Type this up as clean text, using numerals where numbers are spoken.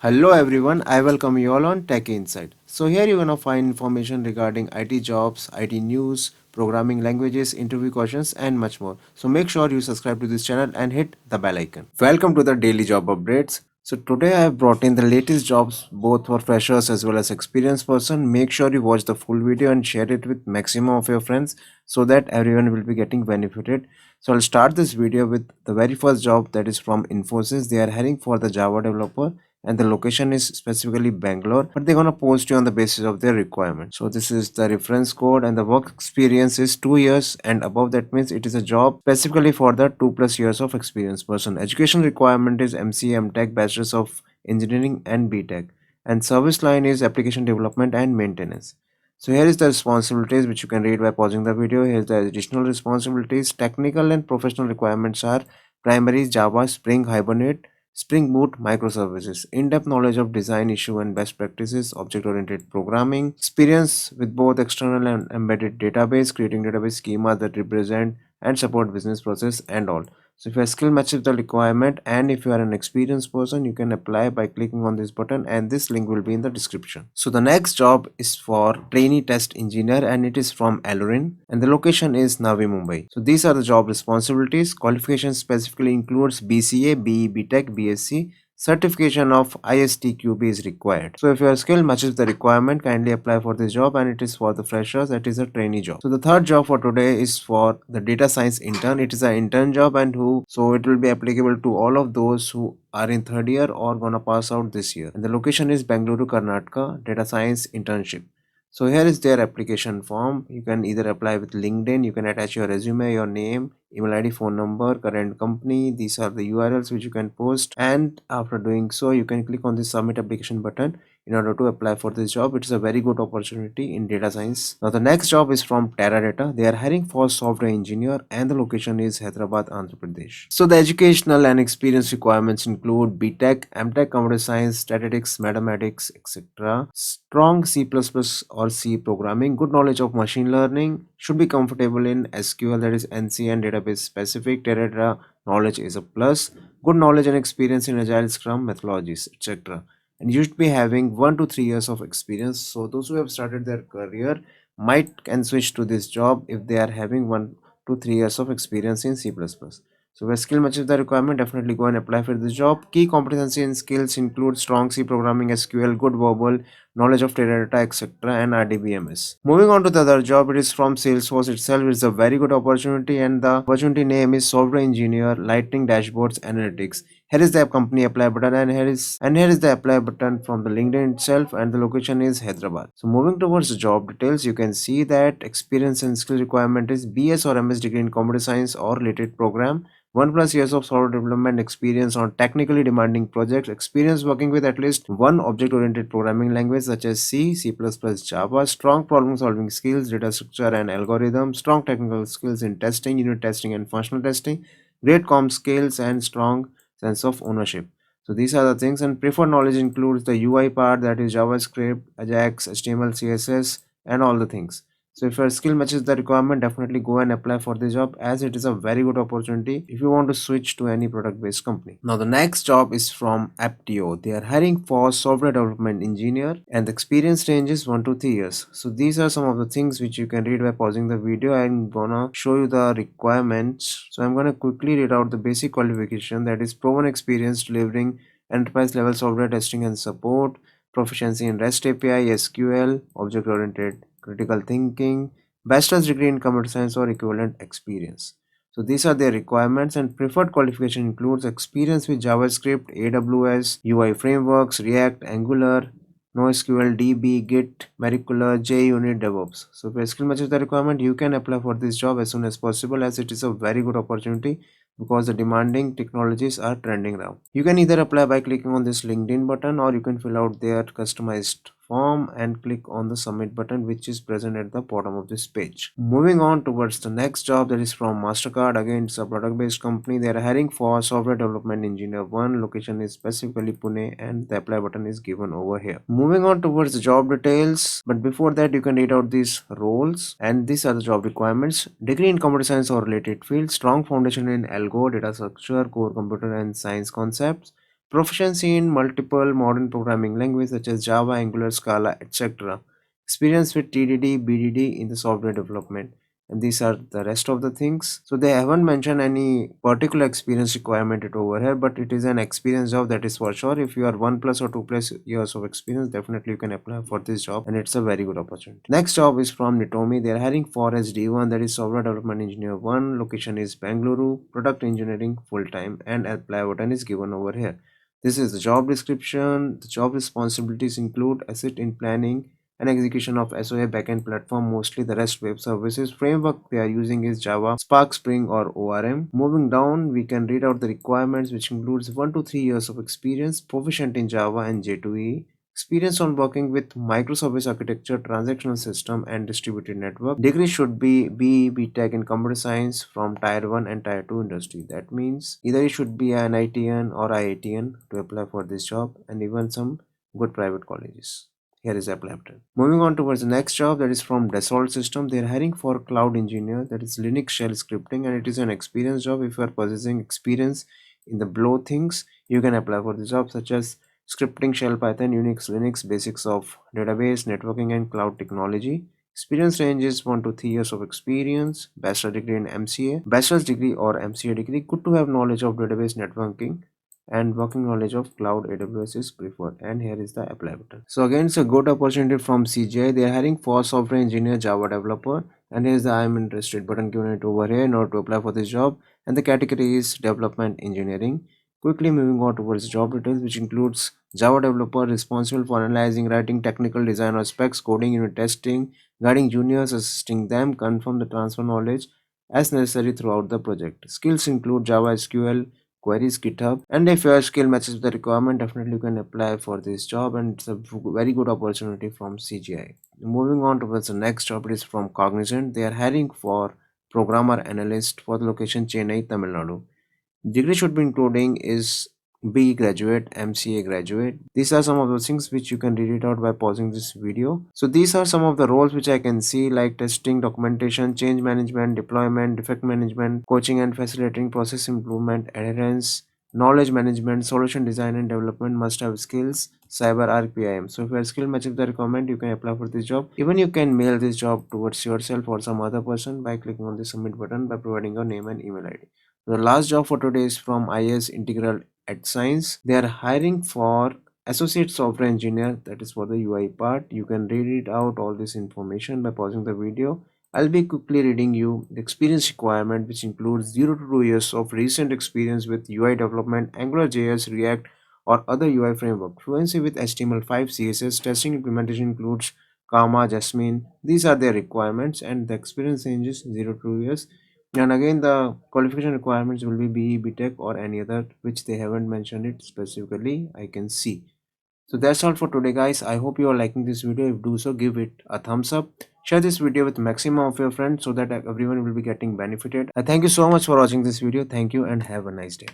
Hello everyone, I welcome you all on Tech Insight. So here you're gonna find information regarding IT jobs, IT news, programming languages, interview questions and much more. So make sure you subscribe to this channel and hit the bell icon. Welcome to the daily job updates. So today I have brought in the latest jobs both for freshers as well as experienced person. Make sure you watch the full video and share it with maximum of your friends so that everyone will be getting benefited. So I'll start this video with the very first job, that is from Infosys. They are hiring for the Java developer and the location is specifically Bangalore, but they're gonna post you on the basis of their requirement. So this is the reference code and the work experience is 2 years and above. That means it is a job specifically for the 2+ years of experience person. Education requirement is MC, Tech, Bachelors of Engineering and BTech, and service line is application development and maintenance. So here is the responsibilities which you can read by pausing the video. Here's the additional responsibilities. Technical and professional requirements are primary Java, Spring, Hibernate, Spring Boot, microservices, in-depth knowledge of design issue and best practices, object-oriented programming, experience with both external and embedded database, creating database schemas that represent and support business process and all. So if your skill matches the requirement and if you are an experienced person, you can apply by clicking on this button and this link will be in the description. So the next job is for trainee test engineer and it is from Alurin and the location is Navi Mumbai. So these are the job responsibilities. Qualification specifically includes BCA, BE, BTech, BSc. Certification of ISTQB is required. So if your skill matches the requirement, kindly apply for this job and it is for the freshers. It is a trainee job. So the third job for today is for the data science intern. It is an intern job and so it will be applicable to all of those who are in third year or gonna pass out this year. And the location is Bangalore, Karnataka, data science internship. So here is their application form. You can either apply with LinkedIn, you can attach your resume, your name, email ID, phone number, current company. These are the URLs which you can post, and after doing so you can click on the submit application button in order to apply for this job. It's a very good opportunity in data science. Now the next job is from Teradata. They are hiring for software engineer and the location is Hyderabad, Andhra Pradesh. So the educational and experience requirements include BTech, MTech, computer science, statistics, mathematics, etc. Strong C++ or C programming, good knowledge of machine learning, should be comfortable in SQL, that is NC and database specific. Teradata knowledge is a plus. Good knowledge and experience in agile scrum methodologies, etc. And you should be having 1 to 3 years of experience. So those who have started their career might can switch to this job if they are having 1 to 3 years of experience in C++. So where skill matches the requirement, definitely go and apply for this job. Key competency and skills include strong C programming, SQL, good verbal knowledge of Teradata, etc. and RDBMS. Moving on to the other job, it is from Salesforce itself. It's a very good opportunity and the opportunity name is Software Engineer, Lightning Dashboards Analytics. Here is the company apply button and here is the apply button from the LinkedIn itself and the location is Hyderabad. So moving towards the job details, you can see that experience and skill requirement is BS or MS degree in computer science or related program, 1+ years of software development experience on technically demanding projects, experience working with at least one object-oriented programming language such as C, C++, Java, strong problem-solving skills, data structure and algorithm, strong technical skills in testing, unit testing and functional testing, great com skills and strong sense of ownership. So these are the things, and preferred knowledge includes the UI part, that is JavaScript, Ajax, HTML, CSS and all the things. So if your skill matches the requirement, definitely go and apply for the job as it is a very good opportunity if you want to switch to any product based company. Now the next job is from Aptio. They are hiring for software development engineer and the experience range is 1 to 3 years. So these are some of the things which you can read by pausing the video. I'm gonna show you the requirements. So I'm gonna quickly read out the basic qualification, that is proven experience delivering enterprise level software testing and support, proficiency in REST API, SQL, object oriented critical thinking, bachelor's degree in computer science or equivalent experience. So these are their requirements, and preferred qualification includes experience with JavaScript, AWS, UI frameworks, React, Angular, NoSQL, DB, Git, Maricular, JUnit, DevOps. So if your skill matches the requirement, you can apply for this job as soon as possible as it is a very good opportunity because the demanding technologies are trending now. You can either apply by clicking on this LinkedIn button or you can fill out their customized form and click on the submit button which is present at the bottom of this page. Moving on towards the next job, that is from Mastercard. Again, it's a product based company. They are hiring for software development engineer 1. Location is specifically Pune and the apply button is given over here. Moving on towards the job details, but before that you can read out these roles and these are the job requirements. Degree in computer science or related field, strong foundation in algo, data structure, core computer and science concepts, Proficiency in multiple modern programming languages such as Java, Angular, Scala, etc. Experience with TDD, BDD in the software development. And these are the rest of the things. So they haven't mentioned any particular experience requirement it over here, but it is an experience job, that is for sure. If you are 1 plus or 2 plus years of experience, definitely you can apply for this job, and it's a very good opportunity. Next job is from Nitomi. They are hiring for SD1, that is software development engineer 1. Location is Bangalore. Product engineering full time, and apply button is given over here. This is the job description. The job responsibilities include asset in planning and execution of SOA backend platform, mostly the REST web services. Framework they are using is Java, Spark, Spring, or ORM. Moving down, we can read out the requirements, which includes 1 to 3 years of experience, proficient in Java and J2EE, experience on working with microservice architecture, transactional system, and distributed network. Degree should be BE, Tech in computer science from Tier 1 and Tier 2 industry. That means either you should be an ITN or IITN to apply for this job, and even some good private colleges. Here is apply button. Moving on towards the next job, that is from Dassault System. They are hiring for cloud engineer, that is Linux shell scripting, and it is an experience job. If you are possessing experience in the below things, you can apply for the job, such as scripting shell, Python, Unix, Linux, basics of database, networking, and cloud technology. Experience range is 1 to 3 years of experience, bachelor degree in MCA, bachelor's degree or MCA degree. Good to have knowledge of database networking, and working knowledge of cloud AWS is preferred. And here is the apply button. So again, it's a good opportunity from CGI. They are hiring for software engineer, Java developer, and here's the I'm interested button given it over here in order to apply for this job, and the category is development engineering. Quickly moving on towards job details, which includes Java developer responsible for analyzing, writing technical design or specs, coding, unit testing, guiding juniors, assisting them, confirm the transfer knowledge as necessary throughout the project. Skills include Java, SQL, queries, GitHub, and if your skill matches the requirement, definitely you can apply for this job, and it's a very good opportunity from CGI. Moving on towards the next job, it is from Cognizant. They are hiring for programmer analyst for the location Chennai, Tamil Nadu. Degree should be including is B graduate, MCA graduate. These are some of those things which you can read it out by pausing this video. So these are some of the roles which I can see, like testing, documentation, change management, deployment, defect management, coaching and facilitating process improvement, adherence, knowledge management, solution design and development, must have skills, cyber RPIM. So if your skill matches the requirement, you can apply for this job. Even you can mail this job towards yourself or some other person by clicking on the submit button by providing your name and email ID. The last job for today is from IS Integral at Science. They are hiring for associate software engineer, that is for the UI part. You can read it out all this information by pausing the video. I'll be quickly reading you the experience requirement, which includes 0 to 2 years of recent experience with UI development, AngularJS, React, or other UI framework. Fluency with HTML5, CSS. Testing implementation includes Karma, Jasmine. These are their requirements, and the experience range is 0 to 2 years. And again, the qualification requirements will be BE, BTech, or any other which they haven't mentioned it specifically. I can see. So that's all for today, guys. I hope you are liking this video. If do so, give it a thumbs up. Share this video with maximum of your friends so that everyone will be getting benefited. I thank you so much for watching this video. Thank you and have a nice day.